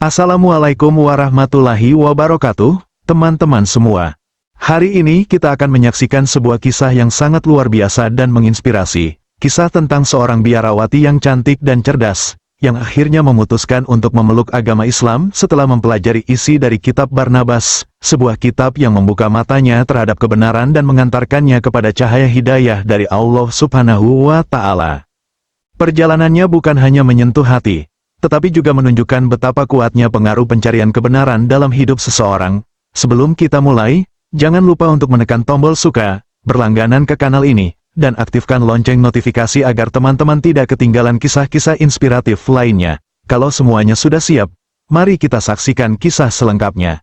Assalamualaikum warahmatullahi wabarakatuh, teman-teman semua. Hari ini kita akan menyaksikan sebuah kisah yang sangat luar biasa dan menginspirasi. Kisah tentang seorang biarawati yang cantik dan cerdas, yang akhirnya memutuskan untuk memeluk agama Islam setelah mempelajari isi dari kitab Barnabas, sebuah kitab yang membuka matanya terhadap kebenaran dan mengantarkannya kepada cahaya hidayah dari Allah Subhanahu wa Ta'ala. Perjalanannya bukan hanya menyentuh hati, tetapi juga menunjukkan betapa kuatnya pengaruh pencarian kebenaran dalam hidup seseorang. Sebelum kita mulai, jangan lupa untuk menekan tombol suka, berlangganan ke kanal ini, dan aktifkan lonceng notifikasi agar teman-teman tidak ketinggalan kisah-kisah inspiratif lainnya. Kalau semuanya sudah siap, mari kita saksikan kisah selengkapnya.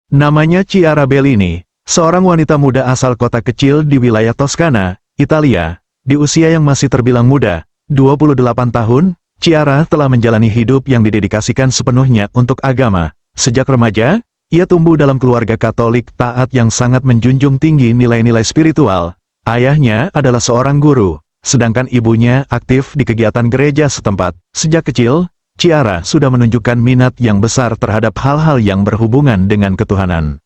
Namanya Chiara Bellini, seorang wanita muda asal kota kecil di wilayah Toskana, Italia. Di usia yang masih terbilang muda, 28 tahun, Chiara telah menjalani hidup yang didedikasikan sepenuhnya untuk agama. Sejak remaja, ia tumbuh dalam keluarga Katolik taat yang sangat menjunjung tinggi nilai-nilai spiritual. Ayahnya adalah seorang guru, sedangkan ibunya aktif di kegiatan gereja setempat. Sejak kecil, Chiara sudah menunjukkan minat yang besar terhadap hal-hal yang berhubungan dengan ketuhanan.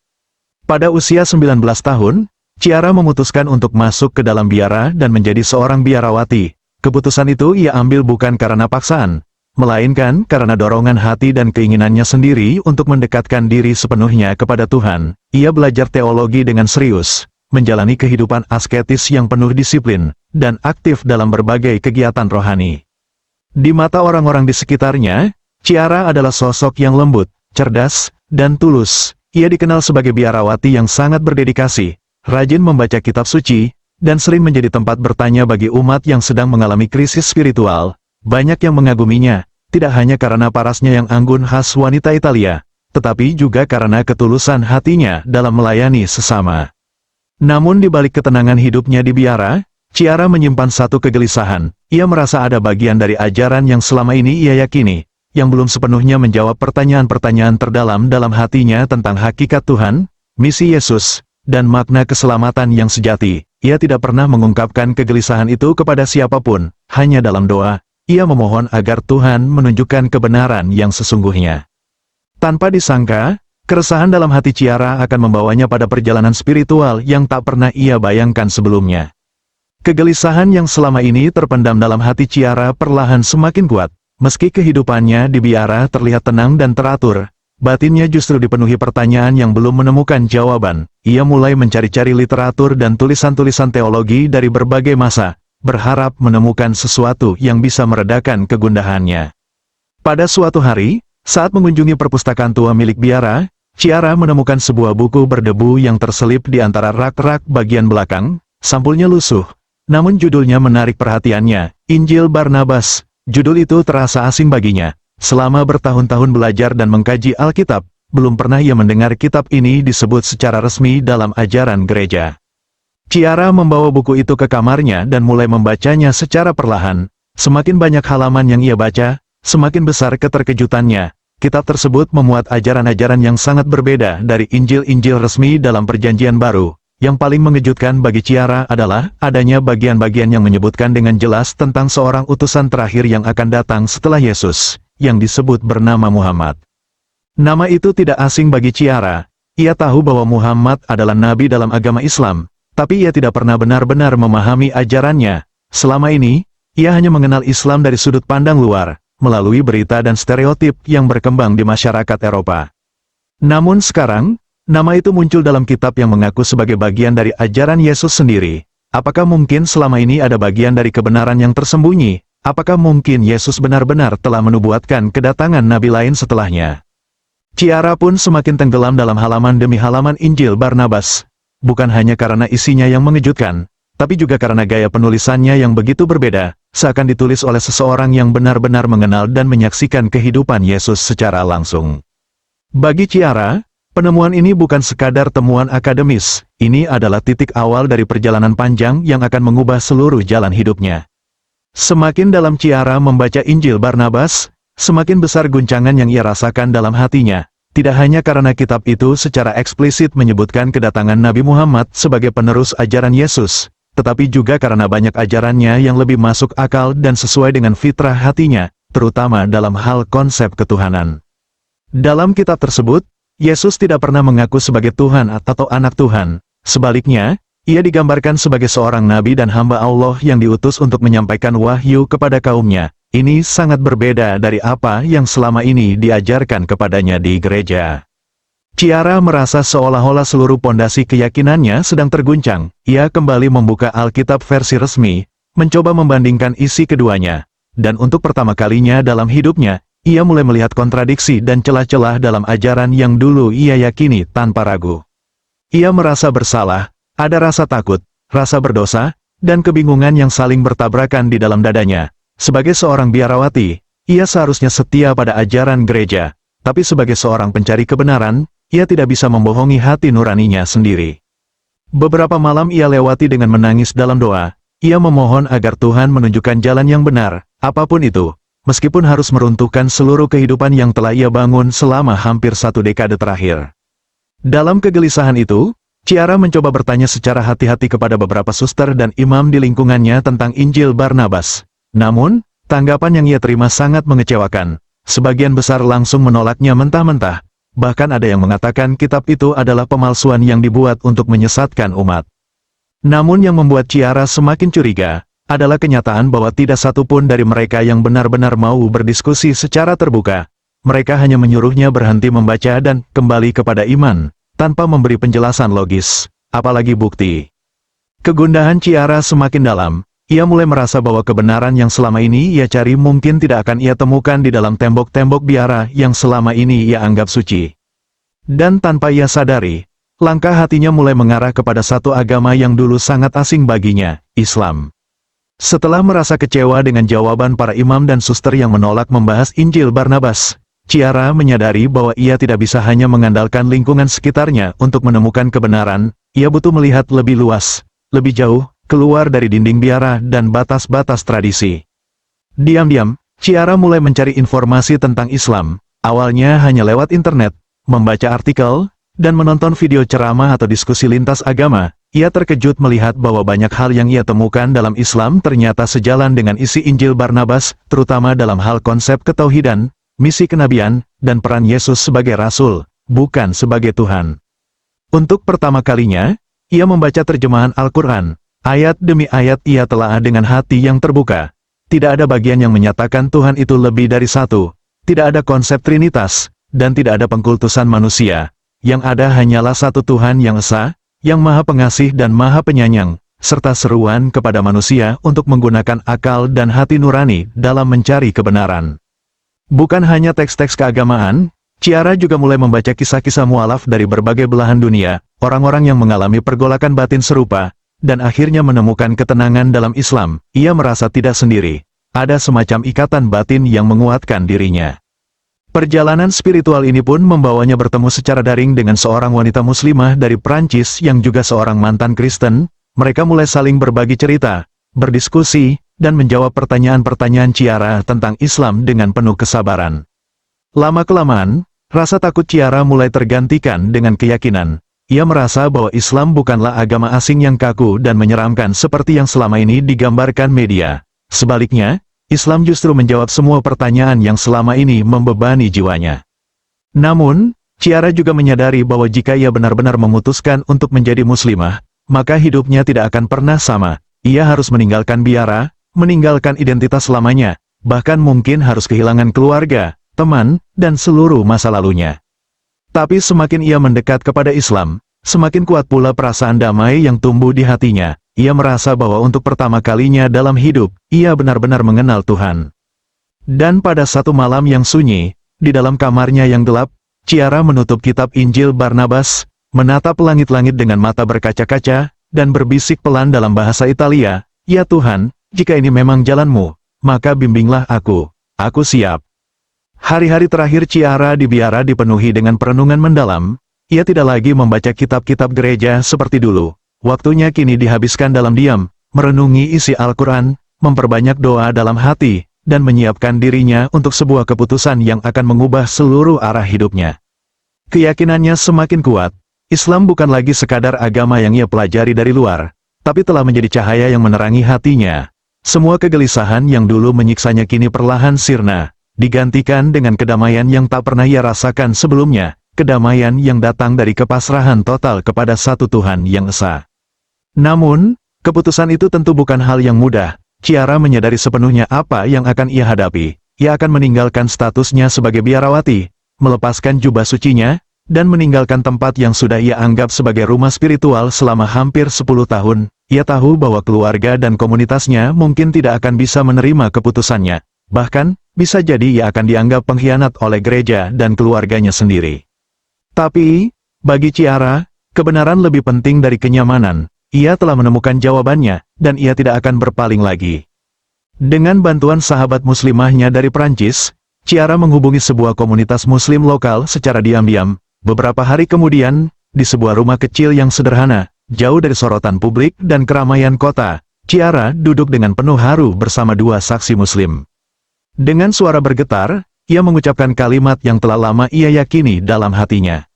Pada usia 19 tahun, Chiara memutuskan untuk masuk ke dalam biara dan menjadi seorang biarawati. Keputusan itu ia ambil bukan karena paksaan, melainkan karena dorongan hati dan keinginannya sendiri untuk mendekatkan diri sepenuhnya kepada Tuhan. Ia belajar teologi dengan serius, menjalani kehidupan asketis yang penuh disiplin, dan aktif dalam berbagai kegiatan rohani. Di mata orang-orang di sekitarnya, Chiara adalah sosok yang lembut, cerdas, dan tulus. Ia dikenal sebagai biarawati yang sangat berdedikasi, rajin membaca kitab suci, dan sering menjadi tempat bertanya bagi umat yang sedang mengalami krisis spiritual. Banyak yang mengaguminya, tidak hanya karena parasnya yang anggun khas wanita Italia, tetapi juga karena ketulusan hatinya dalam melayani sesama. Namun di balik ketenangan hidupnya di biara, Chiara menyimpan satu kegelisahan. Ia merasa ada bagian dari ajaran yang selama ini ia yakini, yang belum sepenuhnya menjawab pertanyaan-pertanyaan terdalam dalam hatinya tentang hakikat Tuhan, misi Yesus, dan makna keselamatan yang sejati. Ia tidak pernah mengungkapkan kegelisahan itu kepada siapapun, hanya dalam doa, ia memohon agar Tuhan menunjukkan kebenaran yang sesungguhnya. Tanpa disangka, keresahan dalam hati Chiara akan membawanya pada perjalanan spiritual yang tak pernah ia bayangkan sebelumnya. Kegelisahan yang selama ini terpendam dalam hati Chiara perlahan semakin kuat. Meski kehidupannya di biara terlihat tenang dan teratur, batinnya justru dipenuhi pertanyaan yang belum menemukan jawaban. Ia mulai mencari-cari literatur dan tulisan-tulisan teologi dari berbagai masa, berharap menemukan sesuatu yang bisa meredakan kegundahannya. Pada suatu hari, saat mengunjungi perpustakaan tua milik biara, Chiara menemukan sebuah buku berdebu yang terselip di antara rak-rak bagian belakang. Sampulnya lusuh, namun judulnya menarik perhatiannya, Injil Barnabas. Judul itu terasa asing baginya. Selama bertahun-tahun belajar dan mengkaji Alkitab, belum pernah ia mendengar kitab ini disebut secara resmi dalam ajaran gereja. Chiara membawa buku itu ke kamarnya dan mulai membacanya secara perlahan. Semakin banyak halaman yang ia baca, semakin besar keterkejutannya. Kitab tersebut memuat ajaran-ajaran yang sangat berbeda dari Injil-Injil resmi dalam Perjanjian Baru. Yang paling mengejutkan bagi Chiara adalah adanya bagian-bagian yang menyebutkan dengan jelas tentang seorang utusan terakhir yang akan datang setelah Yesus, yang disebut bernama Muhammad. Nama itu tidak asing bagi Chiara. Ia tahu bahwa Muhammad adalah nabi dalam agama Islam, tapi ia tidak pernah benar-benar memahami ajarannya. Selama ini, ia hanya mengenal Islam dari sudut pandang luar, melalui berita dan stereotip yang berkembang di masyarakat Eropa. Namun sekarang, nama itu muncul dalam kitab yang mengaku sebagai bagian dari ajaran Yesus sendiri. Apakah mungkin selama ini ada bagian dari kebenaran yang tersembunyi? Apakah mungkin Yesus benar-benar telah menubuatkan kedatangan nabi lain setelahnya? Chiara pun semakin tenggelam dalam halaman demi halaman Injil Barnabas. Bukan hanya karena isinya yang mengejutkan, tapi juga karena gaya penulisannya yang begitu berbeda, seakan ditulis oleh seseorang yang benar-benar mengenal dan menyaksikan kehidupan Yesus secara langsung. Bagi Chiara, penemuan ini bukan sekadar temuan akademis, ini adalah titik awal dari perjalanan panjang yang akan mengubah seluruh jalan hidupnya. Semakin dalam Chiara membaca Injil Barnabas, semakin besar guncangan yang ia rasakan dalam hatinya. Tidak hanya karena kitab itu secara eksplisit menyebutkan kedatangan Nabi Muhammad sebagai penerus ajaran Yesus, tetapi juga karena banyak ajarannya yang lebih masuk akal dan sesuai dengan fitrah hatinya, terutama dalam hal konsep ketuhanan. Dalam kitab tersebut, Yesus tidak pernah mengaku sebagai Tuhan atau anak Tuhan. Sebaliknya, ia digambarkan sebagai seorang nabi dan hamba Allah yang diutus untuk menyampaikan wahyu kepada kaumnya. Ini sangat berbeda dari apa yang selama ini diajarkan kepadanya di gereja. Ciara merasa seolah-olah seluruh pondasi keyakinannya sedang terguncang. Ia kembali membuka Alkitab versi resmi, mencoba membandingkan isi keduanya. Dan untuk pertama kalinya dalam hidupnya, ia mulai melihat kontradiksi dan celah-celah dalam ajaran yang dulu ia yakini tanpa ragu. Ia merasa bersalah, ada rasa takut, rasa berdosa, dan kebingungan yang saling bertabrakan di dalam dadanya. Sebagai seorang biarawati, ia seharusnya setia pada ajaran gereja, tapi sebagai seorang pencari kebenaran, ia tidak bisa membohongi hati nuraninya sendiri. Beberapa malam ia lewati dengan menangis dalam doa. Ia memohon agar Tuhan menunjukkan jalan yang benar, apapun itu, meskipun harus meruntuhkan seluruh kehidupan yang telah ia bangun selama hampir 1 dekade terakhir. Dalam kegelisahan itu, Ciara mencoba bertanya secara hati-hati kepada beberapa suster dan imam di lingkungannya tentang Injil Barnabas. Namun, tanggapan yang ia terima sangat mengecewakan. Sebagian besar langsung menolaknya mentah-mentah. Bahkan ada yang mengatakan kitab itu adalah pemalsuan yang dibuat untuk menyesatkan umat. Namun yang membuat Ciara semakin curiga, adalah kenyataan bahwa tidak satu pun dari mereka yang benar-benar mau berdiskusi secara terbuka. Mereka hanya menyuruhnya berhenti membaca dan kembali kepada iman, tanpa memberi penjelasan logis, apalagi bukti. Kegundahan Ciara semakin dalam. Ia mulai merasa bahwa kebenaran yang selama ini ia cari mungkin tidak akan ia temukan di dalam tembok-tembok biara yang selama ini ia anggap suci. Dan tanpa ia sadari, langkah hatinya mulai mengarah kepada satu agama yang dulu sangat asing baginya, Islam. Setelah merasa kecewa dengan jawaban para imam dan suster yang menolak membahas Injil Barnabas, Ciara menyadari bahwa ia tidak bisa hanya mengandalkan lingkungan sekitarnya untuk menemukan kebenaran, ia butuh melihat lebih luas, lebih jauh, keluar dari dinding biara dan batas-batas tradisi. Diam-diam, Ciara mulai mencari informasi tentang Islam, awalnya hanya lewat internet, membaca artikel, dan menonton video ceramah atau diskusi lintas agama. Ia terkejut melihat bahwa banyak hal yang ia temukan dalam Islam ternyata sejalan dengan isi Injil Barnabas, terutama dalam hal konsep ketauhidan, misi kenabian, dan peran Yesus sebagai Rasul, bukan sebagai Tuhan. Untuk pertama kalinya, ia membaca terjemahan Al-Quran. Ayat demi ayat ia telah dengan hati yang terbuka. Tidak ada bagian yang menyatakan Tuhan itu lebih dari satu. Tidak ada konsep Trinitas, dan tidak ada pengkultusan manusia. Yang ada hanyalah satu Tuhan yang esa, yang maha pengasih dan maha penyayang, serta seruan kepada manusia untuk menggunakan akal dan hati nurani dalam mencari kebenaran. Bukan hanya teks-teks keagamaan, Ciara juga mulai membaca kisah-kisah mualaf dari berbagai belahan dunia, orang-orang yang mengalami pergolakan batin serupa, dan akhirnya menemukan ketenangan dalam Islam. Ia merasa tidak sendiri. Ada semacam ikatan batin yang menguatkan dirinya. Perjalanan spiritual ini pun membawanya bertemu secara daring dengan seorang wanita muslimah dari Prancis yang juga seorang mantan Kristen. Mereka mulai saling berbagi cerita, berdiskusi, dan menjawab pertanyaan-pertanyaan Ciara tentang Islam dengan penuh kesabaran. Lama-kelamaan, rasa takut Ciara mulai tergantikan dengan keyakinan. Ia merasa bahwa Islam bukanlah agama asing yang kaku dan menyeramkan seperti yang selama ini digambarkan media. Sebaliknya, Islam justru menjawab semua pertanyaan yang selama ini membebani jiwanya. Namun, Ciara juga menyadari bahwa jika ia benar-benar memutuskan untuk menjadi muslimah, maka hidupnya tidak akan pernah sama. Ia harus meninggalkan biara, meninggalkan identitas lamanya, bahkan mungkin harus kehilangan keluarga, teman, dan seluruh masa lalunya. Tapi semakin ia mendekat kepada Islam, semakin kuat pula perasaan damai yang tumbuh di hatinya. Ia merasa bahwa untuk pertama kalinya dalam hidup, ia benar-benar mengenal Tuhan. Dan pada satu malam yang sunyi, di dalam kamarnya yang gelap, Ciara menutup kitab Injil Barnabas, menatap langit-langit dengan mata berkaca-kaca, dan berbisik pelan dalam bahasa Italia, "Ya Tuhan, jika ini memang jalanmu, maka bimbinglah aku siap." Hari-hari terakhir Ciara di biara dipenuhi dengan perenungan mendalam. Ia tidak lagi membaca kitab-kitab gereja seperti dulu. Waktunya kini dihabiskan dalam diam, merenungi isi Al-Quran, memperbanyak doa dalam hati, dan menyiapkan dirinya untuk sebuah keputusan yang akan mengubah seluruh arah hidupnya. Keyakinannya semakin kuat. Islam bukan lagi sekadar agama yang ia pelajari dari luar, tapi telah menjadi cahaya yang menerangi hatinya. Semua kegelisahan yang dulu menyiksanya kini perlahan sirna. digantikan dengan kedamaian yang tak pernah ia rasakan sebelumnya, kedamaian yang datang dari kepasrahan total kepada satu Tuhan yang esa. Namun, keputusan itu tentu bukan hal yang mudah. Ciara menyadari sepenuhnya apa yang akan ia hadapi. Ia akan meninggalkan statusnya sebagai biarawati, melepaskan jubah sucinya, dan meninggalkan tempat yang sudah ia anggap sebagai rumah spiritual selama hampir 10 tahun. Ia tahu bahwa keluarga dan komunitasnya mungkin tidak akan bisa menerima keputusannya. Bahkan, bisa jadi ia akan dianggap pengkhianat oleh gereja dan keluarganya sendiri. Tapi, bagi Ciara, kebenaran lebih penting dari kenyamanan. Ia telah menemukan jawabannya, dan ia tidak akan berpaling lagi. Dengan bantuan sahabat muslimahnya dari Prancis, Ciara menghubungi sebuah komunitas muslim lokal secara diam-diam. Beberapa hari kemudian, di sebuah rumah kecil yang sederhana, jauh dari sorotan publik dan keramaian kota, Ciara duduk dengan penuh haru bersama dua saksi muslim. Dengan suara bergetar, ia mengucapkan kalimat yang telah lama ia yakini dalam hatinya.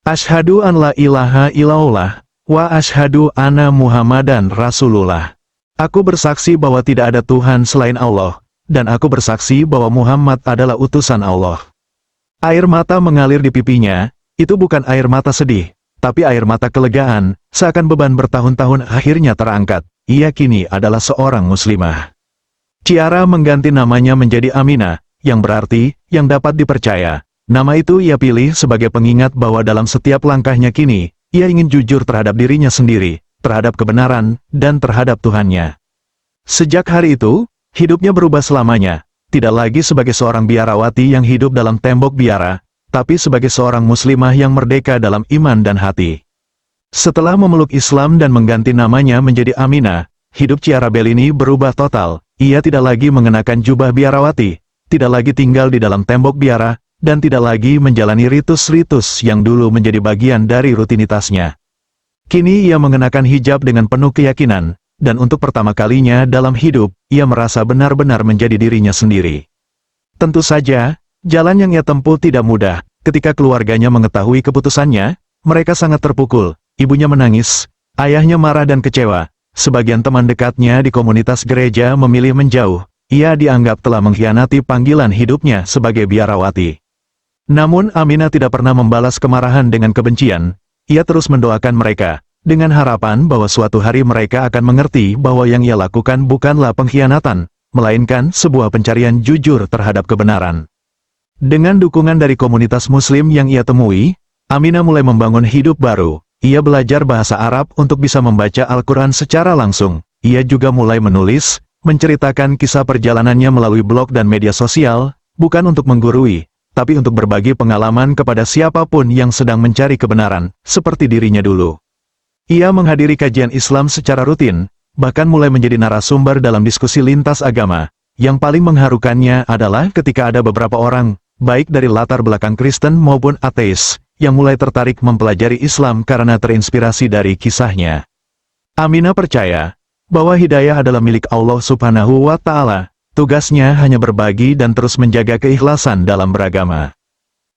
Asyhadu an la ilaha illallah, wa asyhadu anna Muhammadan Rasulullah. Aku bersaksi bahwa tidak ada Tuhan selain Allah, dan aku bersaksi bahwa Muhammad adalah utusan Allah. Air mata mengalir di pipinya, itu bukan air mata sedih, tapi air mata kelegaan, seakan beban bertahun-tahun akhirnya terangkat. Ia kini adalah seorang muslimah. Ciara mengganti namanya menjadi Aminah, yang berarti, yang dapat dipercaya. Nama itu ia pilih sebagai pengingat bahwa dalam setiap langkahnya kini, ia ingin jujur terhadap dirinya sendiri, terhadap kebenaran, dan terhadap Tuhannya. Sejak hari itu, hidupnya berubah selamanya, tidak lagi sebagai seorang biarawati yang hidup dalam tembok biara, tapi sebagai seorang muslimah yang merdeka dalam iman dan hati. Setelah memeluk Islam dan mengganti namanya menjadi Aminah, hidup Ciara Bellini berubah total. Ia tidak lagi mengenakan jubah biarawati, tidak lagi tinggal di dalam tembok biara, dan tidak lagi menjalani ritus-ritus yang dulu menjadi bagian dari rutinitasnya. Kini ia mengenakan hijab dengan penuh keyakinan, dan untuk pertama kalinya dalam hidup, ia merasa benar-benar menjadi dirinya sendiri. Tentu saja, jalan yang ia tempuh tidak mudah. Ketika keluarganya mengetahui keputusannya, mereka sangat terpukul. Ibunya menangis, ayahnya marah dan kecewa. Sebagian teman dekatnya di komunitas gereja memilih menjauh. Ia dianggap telah mengkhianati panggilan hidupnya sebagai biarawati. Namun Aminah tidak pernah membalas kemarahan dengan kebencian. Ia terus mendoakan mereka, dengan harapan bahwa suatu hari mereka akan mengerti bahwa yang ia lakukan bukanlah pengkhianatan, melainkan sebuah pencarian jujur terhadap kebenaran. Dengan dukungan dari komunitas muslim yang ia temui, Aminah mulai membangun hidup baru. Ia belajar bahasa Arab untuk bisa membaca Al-Quran secara langsung. Ia juga mulai menulis, menceritakan kisah perjalanannya melalui blog dan media sosial, bukan untuk menggurui, tapi untuk berbagi pengalaman kepada siapapun yang sedang mencari kebenaran, seperti dirinya dulu. Ia menghadiri kajian Islam secara rutin, bahkan mulai menjadi narasumber dalam diskusi lintas agama. Yang paling mengharukannya adalah ketika ada beberapa orang, baik dari latar belakang Kristen maupun ateis, yang mulai tertarik mempelajari Islam karena terinspirasi dari kisahnya. Aminah percaya bahwa hidayah adalah milik Allah Subhanahu wa Ta'ala. Tugasnya hanya berbagi dan terus menjaga keikhlasan dalam beragama.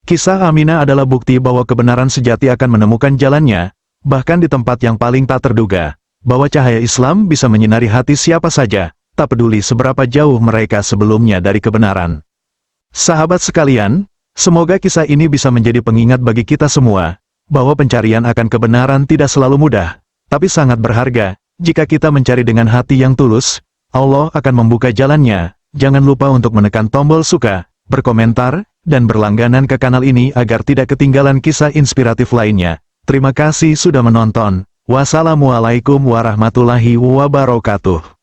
Kisah Aminah adalah bukti bahwa kebenaran sejati akan menemukan jalannya, bahkan di tempat yang paling tak terduga, bahwa cahaya Islam bisa menyinari hati siapa saja, tak peduli seberapa jauh mereka sebelumnya dari kebenaran. Sahabat sekalian, semoga kisah ini bisa menjadi pengingat bagi kita semua, bahwa pencarian akan kebenaran tidak selalu mudah, tapi sangat berharga. Jika kita mencari dengan hati yang tulus, Allah akan membuka jalannya. Jangan lupa untuk menekan tombol suka, berkomentar, dan berlangganan ke kanal ini agar tidak ketinggalan kisah inspiratif lainnya. Terima kasih sudah menonton. Wassalamualaikum warahmatullahi wabarakatuh.